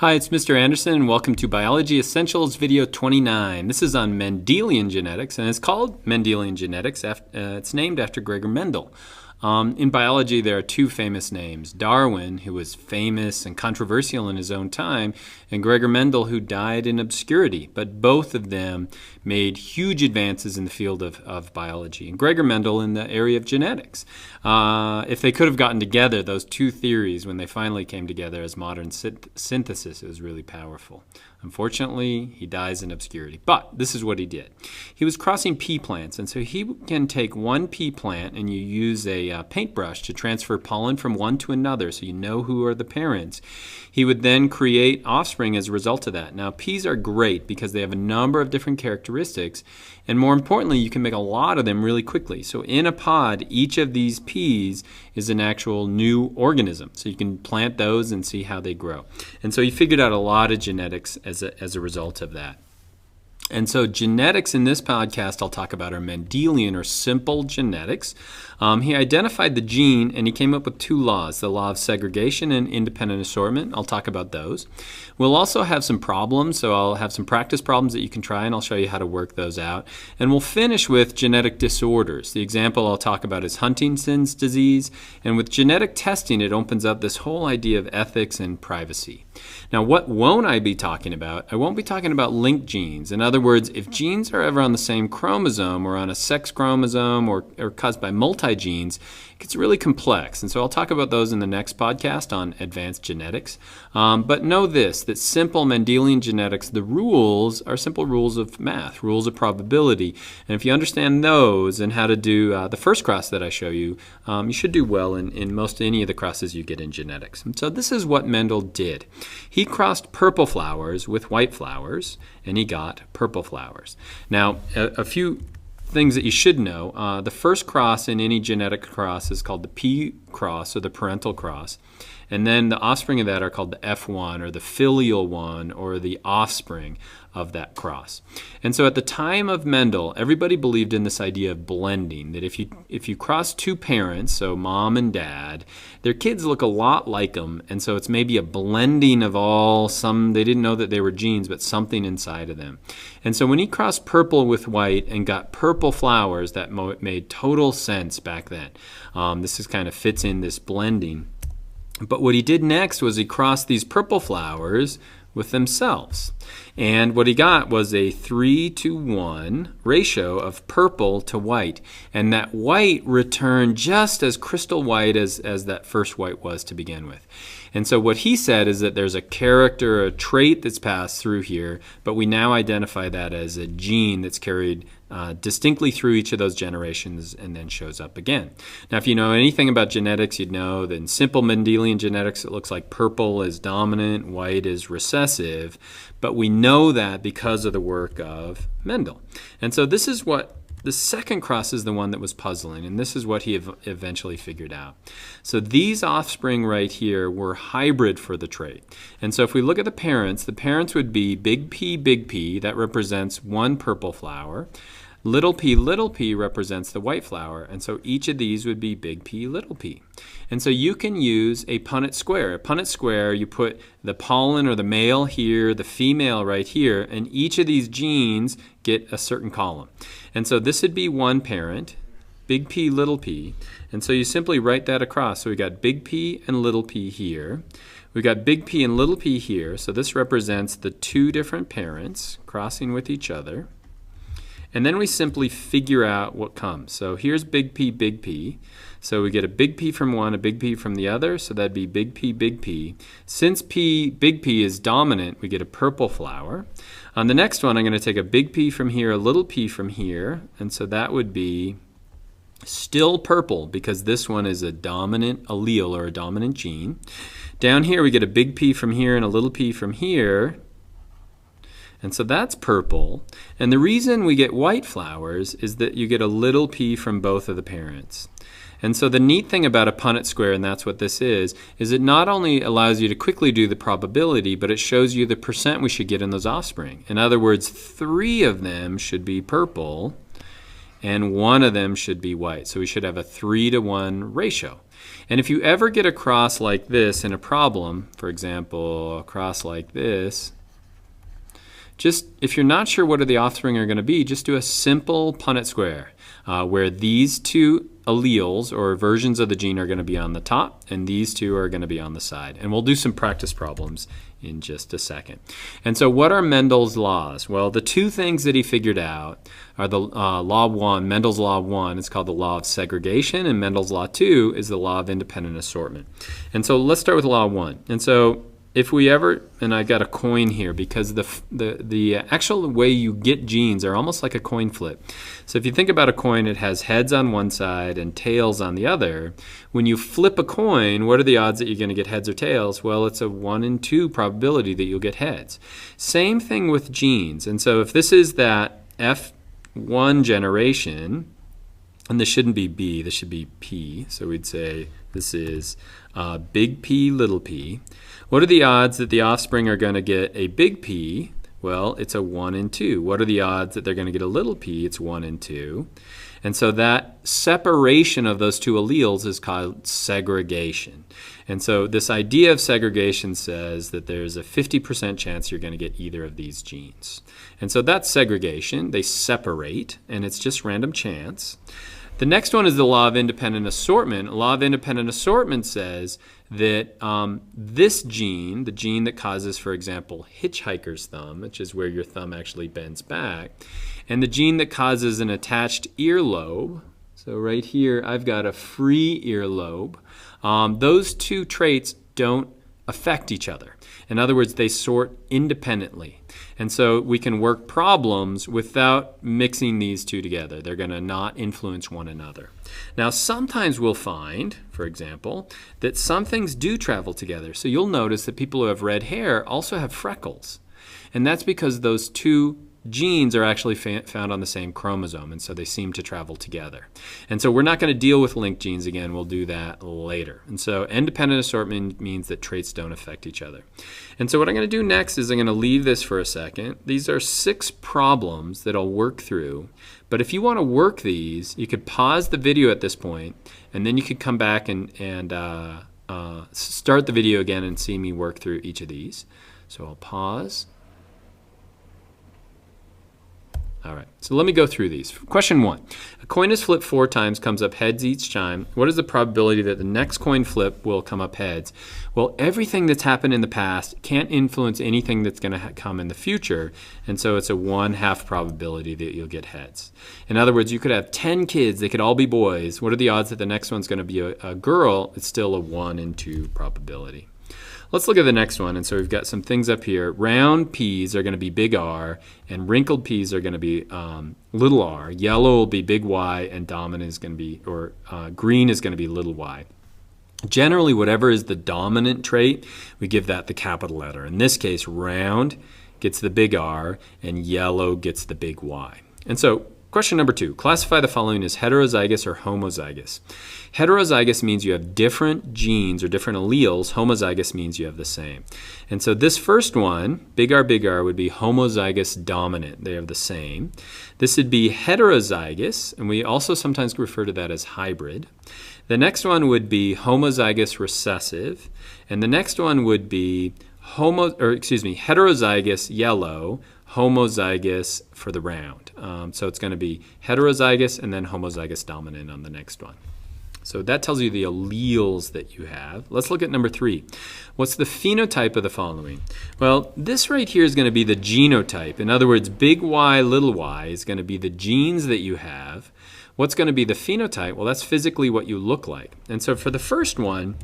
Hi, it's Mr. Anderson, and welcome to Biology Essentials video 29. This is on Mendelian genetics, and it's called Mendelian genetics. It's named after Gregor Mendel. In biology, there are two famous names: Darwin, who was famous and controversial in his own time, and Gregor Mendel, who died in obscurity. But both of them made huge advances in the field of biology, and Gregor Mendel in the area of genetics. If they could have gotten together, those two theories, when they finally came together as modern synthesis, it was really powerful. Unfortunately, he dies in obscurity. But this is what he did. He was crossing pea plants, and so he can take one pea plant and you use a paintbrush to transfer pollen from one to another so you know who are the parents. He would then create offspring as a result of that. Now, peas are great because they have a number of different characteristics, and more importantly, you can make a lot of them really quickly. So in a pod, each of these peas is an actual new organism. So you can plant those and see how they grow. And so he figured out a lot of genetics as a result of that. And so genetics in this podcast I'll talk about are Mendelian or simple genetics. He identified the gene and he came up with two laws, the law of segregation and independent assortment. I'll talk about those. We'll also have some problems, so I'll have some practice problems that you can try and I'll show you how to work those out. And we'll finish with genetic disorders. The example I'll talk about is Huntington's disease, and with genetic testing it opens up this whole idea of ethics and privacy. Now, what won't I be talking about? I won't be talking about linked genes. In other words, if genes are ever on the same chromosome or on a sex chromosome or caused by multi-genes, it gets really complex. And so I'll talk about those in the next podcast on advanced genetics. But know this, that simple Mendelian genetics, the rules are simple rules of math, rules of probability. And if you understand those and how to do the first cross that I show you, you should do well in most any of the crosses you get in genetics. And so this is what Mendel did. He crossed purple flowers with white flowers, and he got purple flowers. Now, a few things that you should know. The first cross in any genetic cross is called the P cross, or the parental cross. And then the offspring of that are called the F1, or the filial one, or the offspring of that cross. And so at the time of Mendel, everybody believed in this idea of blending, that if you cross two parents, so mom and dad, their kids look a lot like them, and so it's maybe a blending of they didn't know that they were genes, but something inside of them. And so when he crossed purple with white and got purple flowers, that made total sense back then. This kind of fits in this blending. But what he did next was he crossed these purple flowers with themselves. And what he got was a 3-to-1 ratio of purple to white. And that white returned just as crystal white as that first white was to begin with. And so what he said is that there's a character, a trait that's passed through here, but we now identify that as a gene that's carried distinctly through each of those generations and then shows up again. Now, if you know anything about genetics, you'd know that in simple Mendelian genetics, it looks like purple is dominant, white is recessive, but we know that because of the work of Mendel. And so this is what the second cross is, the one that was puzzling, and this is what he eventually figured out. So these offspring right here were hybrid for the trait. And so if we look at the parents would be big P, that represents one purple flower. Little p represents the white flower, and so each of these would be big P, little p. And so you can use a Punnett square. A Punnett square, you put the pollen or the male here, the female right here, and each of these genes get a certain column. And so this would be one parent, big P, little p, and so you simply write that across. So we got big P and little p here. We got big P and little p here, so this represents the two different parents crossing with each other. And then we simply figure out what comes. So here's big P, big P. So we get a big P from one, a big P from the other, so that'd be big P, big P. Since big P is dominant, we get a purple flower. On the next one, I'm going to take a big P from here, a little p from here, and so that would be still purple because this one is a dominant allele or a dominant gene. Down here, we get a big P from here and a little p from here. And so that's purple. And the reason we get white flowers is that you get a little p from both of the parents. And so the neat thing about a Punnett square, and that's what this is it not only allows you to quickly do the probability, but it shows you the percent we should get in those offspring. In other words, 3 of them should be purple, and one of them should be white. So we should have a 3-to-1 ratio. And if you ever get a cross like this in a problem, for example, a cross like this, just if you're not sure what the offspring are going to be, just do a simple Punnett square where these two alleles or versions of the gene are going to be on the top and these two are going to be on the side. And we'll do some practice problems in just a second. And so what are Mendel's laws? Well, the two things that he figured out are the law 1, Mendel's law 1, it's called the law of segregation, and Mendel's law 2 is the law of independent assortment. And so let's start with law 1. And so if we ever, and I got a coin here because the actual way you get genes are almost like a coin flip. So if you think about a coin, it has heads on one side and tails on the other. When you flip a coin, what are the odds that you're going to get heads or tails? Well, it's a 1 in 2 probability that you'll get heads. Same thing with genes. And so if this is that F1 generation, and this shouldn't be B, this should be P. So we'd say this is big P, little p. What are the odds that the offspring are going to get a big P? Well, it's a 1 in 2. What are the odds that they're going to get a little p? It's 1 in 2. And so that separation of those two alleles is called segregation. And so this idea of segregation says that there's a 50% chance you're going to get either of these genes. And so that's segregation. They separate, and it's just random chance. The next one is the law of independent assortment. The law of independent assortment says that this gene, the gene that causes, for example, hitchhiker's thumb, which is where your thumb actually bends back, and the gene that causes an attached earlobe, so right here I've got a free earlobe, those two traits don't affect each other. In other words, they sort independently. And so we can work problems without mixing these two together. They're going to not influence one another. Now, sometimes we'll find, for example, that some things do travel together. So you'll notice that people who have red hair also have freckles. And that's because those two genes are actually found on the same chromosome, and so they seem to travel together. And so we're not going to deal with linked genes again. We'll do that later. And so independent assortment means that traits don't affect each other. And so what I'm going to do next is I'm going to leave this for a second. These are 6 problems that I'll work through. But if you want to work these, you could pause the video at this point, and then you could come back and start the video again and see me work through each of these. So I'll pause. All right, so let me go through these. Question 1. A coin is flipped 4 times, comes up heads each time. What is the probability that the next coin flip will come up heads? Well, everything that's happened in the past can't influence anything that's going to come in the future, and so it's a 1/2 probability that you'll get heads. In other words, you could have 10 kids. They could all be boys. What are the odds that the next one's going to be a girl? It's still a 1 in 2 probability. Let's look at the next one. And so we've got some things up here. Round peas are going to be big R, and wrinkled peas are going to be little r. Yellow will be big Y, and dominant is going to be, or green is going to be little y. Generally, whatever is the dominant trait, we give that the capital letter. In this case, round gets the big R, and yellow gets the big Y. And so question number 2, classify the following as heterozygous or homozygous. Heterozygous means you have different genes or different alleles. Homozygous means you have the same. And so this first one, big R, would be homozygous dominant. They have the same. This would be heterozygous, and we also sometimes refer to that as hybrid. The next one would be homozygous recessive, and the next one would be heterozygous yellow, homozygous for the round. So it's going to be heterozygous and then homozygous dominant on the next one. So that tells you the alleles that you have. Let's look at number 3. What's the phenotype of the following? Well, this right here is going to be the genotype. In other words, big Y, little y is going to be the genes that you have. What's going to be the phenotype? Well, that's physically what you look like. And so for the first one,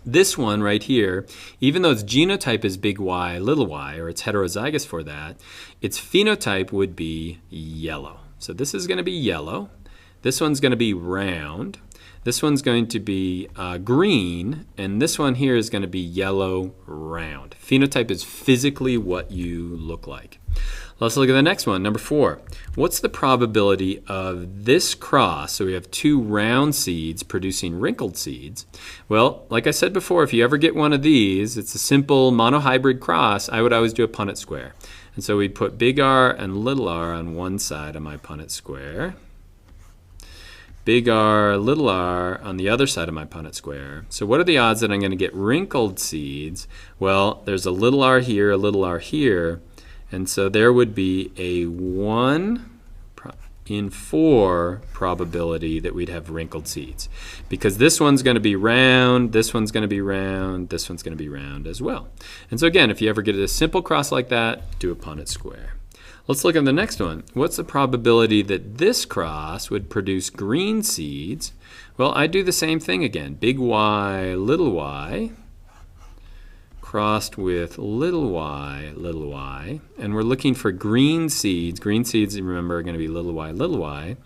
this one right here, even though its genotype is big Y, little y, or it's heterozygous for that, its phenotype would be yellow. So this is going to be yellow. This one's going to be round. This one's going to be green. And this one here is going to be yellow round. Phenotype is physically what you look like. Let's look at the next one, number 4. What's the probability of this cross? So we have 2 round seeds producing wrinkled seeds. Well, like I said before, if you ever get one of these, it's a simple monohybrid cross. I would always do a Punnett square. And so we'd put big R and little r on one side of my Punnett square. big R, little r on the other side of my Punnett square. So what are the odds that I'm going to get wrinkled seeds? Well, there's a little r here, a little r here, and so there would be a 1 in 4 probability that we'd have wrinkled seeds. Because this one's going to be round, this one's going to be round, this one's going to be round as well. And so again, if you ever get a simple cross like that, do a Punnett square. Let's look at the next one. What's the probability that this cross would produce green seeds? Well, I do the same thing again. Big Y, crossed with little y, and we're looking for green seeds. Green seeds, remember, are going to be little y.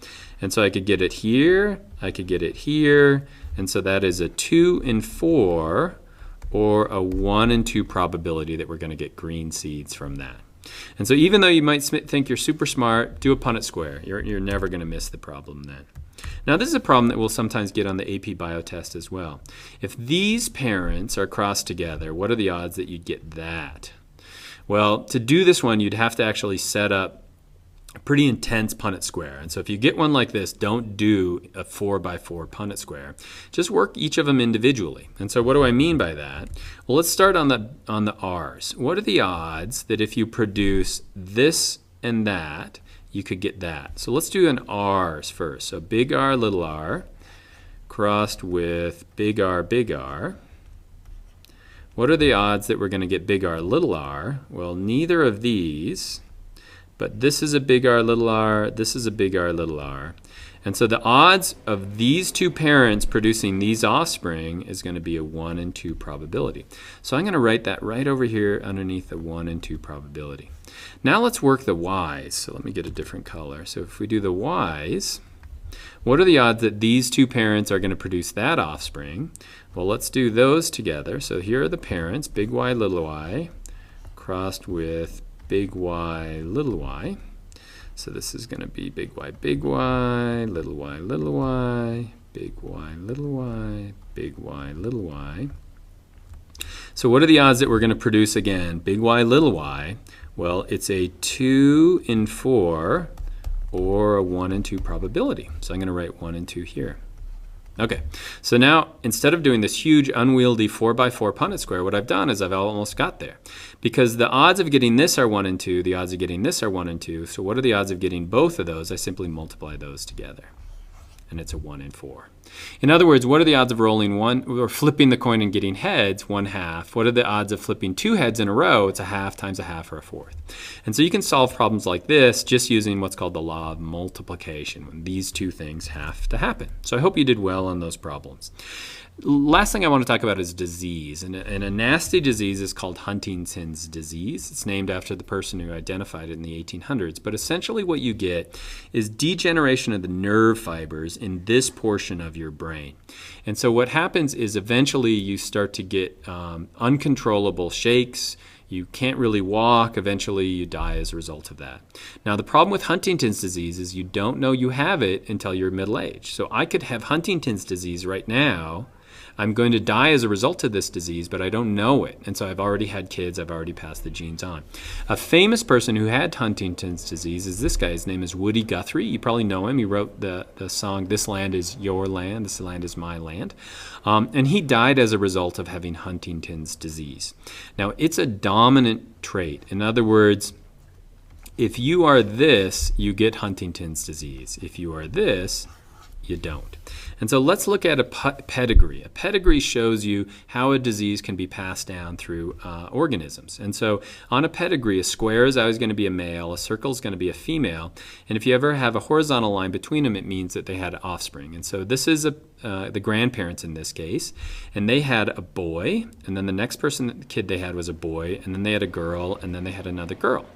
And so I could get it here, I could get it here, and so that is a 2 in 4 or a 1 in 2 probability that we're going to get green seeds from that. And so even though you might think you're super smart, do a Punnett square. You're never going to miss the problem then. Now this is a problem that we'll sometimes get on the AP Bio test as well. If these parents are crossed together, what are the odds that you'd get that? Well, to do this one, you'd have to actually set up a pretty intense Punnett square. And so if you get one like this, don't do a 4x4 Punnett square. Just work each of them individually. And so what do I mean by that? Well, let's start on the R's. What are the odds that if you produce this and that, you could get that? So let's do an R's first. So big R, little r, crossed with big R. What are the odds that we're going to get big R, little r? Well, neither of these, but this is a big R, little r, this is a big R, little r. And so the odds of these two parents producing these offspring is going to be a 1 in 2 probability. So I'm going to write that right over here underneath the 1 in 2 probability. Now let's work the Y's. So let me get a different color. So if we do the Y's, what are the odds that these two parents are going to produce that offspring? Well, let's do those together. So here are the parents, big Y, little y, crossed with big Y, little y. So this is going to be big Y, little y, little y, big Y, little y, big Y, little y. So what are the odds that we're going to produce again? Big Y, little y. Well, it's a 2 in 4 or a 1 in 2 probability. So I'm going to write 1 in 2 here. Okay, so now instead of doing this huge unwieldy 4x4 Punnett square, what I've done is I've almost got there. Because the odds of getting this are 1 in 2, the odds of getting this are 1 in 2. So what are the odds of getting both of those? I simply multiply those together. And it's a 1 in 4. In other words, what are the odds of rolling one or flipping the coin and getting heads? 1/2. What are the odds of flipping 2 heads in a row? It's a half times a half or a fourth. And so you can solve problems like this just using what's called the law of multiplication, when these two things have to happen. So I hope you did well on those problems. Last thing I want to talk about is disease. And a nasty disease is called Huntington's disease. It's named after the person who identified it in the 1800s. But essentially what you get is degeneration of the nerve fibers in this portion of your brain. And so what happens is eventually you start to get uncontrollable shakes. You can't really walk. Eventually you die as a result of that. Now the problem with Huntington's disease is you don't know you have it until you're middle-aged. So I could have Huntington's disease right now. I'm going to die as a result of this disease, but I don't know it. And so I've already had kids. I've already passed the genes on. A famous person who had Huntington's disease is this guy. His name is Woody Guthrie. You probably know him. He wrote the song, "This Land is Your Land, This Land is My Land." And he died as a result of having Huntington's disease. Now, it's a dominant trait. In other words, if you are this, you get Huntington's disease. If you are this, you don't. And so let's look at a pedigree. A pedigree shows you how a disease can be passed down through organisms. And so on a pedigree, a square is always going to be a male, a circle is going to be a female, and if you ever have a horizontal line between them, it means that they had offspring. And so this is the grandparents in this case, and they had a boy, and then the next kid they had was a boy, and then they had a girl, and then they had another girl.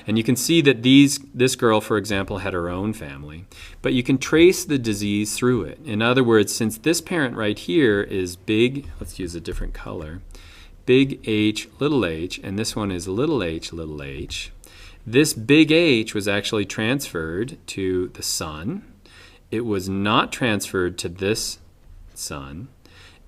And you can see that this girl, for example, had her own family, but you can trace the disease through it. In other words, since this parent right here is big, let's use a different color, big H, little h, and this one is little h, this big H was actually transferred to the son. It was not transferred to this son.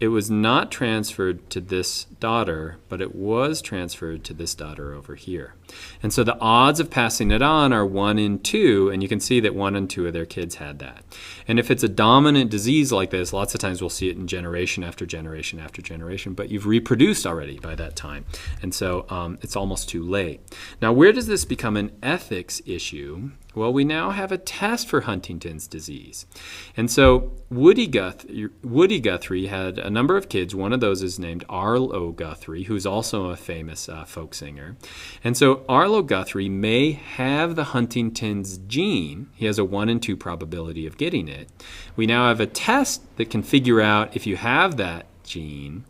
it was not transferred to this daughter, but it was transferred to this daughter over here. And so the odds of passing it on are 1 in 2, and you can see that 1 in 2 of their kids had that. And if it's a dominant disease like this, lots of times we'll see it in generation after generation after generation, but you've reproduced already by that time. And so it's almost too late. Now, where does this become an ethics issue? Well, we now have a test for Huntington's disease. And so Woody Guthrie had a number of kids. One of those is named Arlo Guthrie, who's also a famous folk singer. And so Arlo Guthrie may have the Huntington's gene. He has a 1 in 2 probability of getting it. We now have a test that can figure out if you have that gene,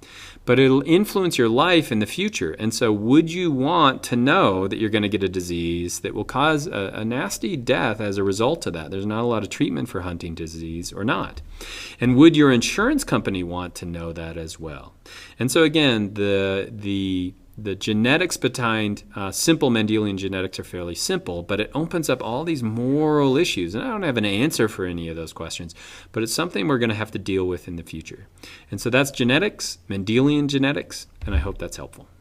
but it'll influence your life in the future. And so would you want to know that you're going to get a disease that will cause a nasty death as a result of that? There's not a lot of treatment for Huntington's disease or not. And would your insurance company want to know that as well? And so again, the genetics behind simple Mendelian genetics are fairly simple, but it opens up all these moral issues. And I don't have an answer for any of those questions, but it's something we're going to have to deal with in the future. And so that's genetics, Mendelian genetics, and I hope that's helpful.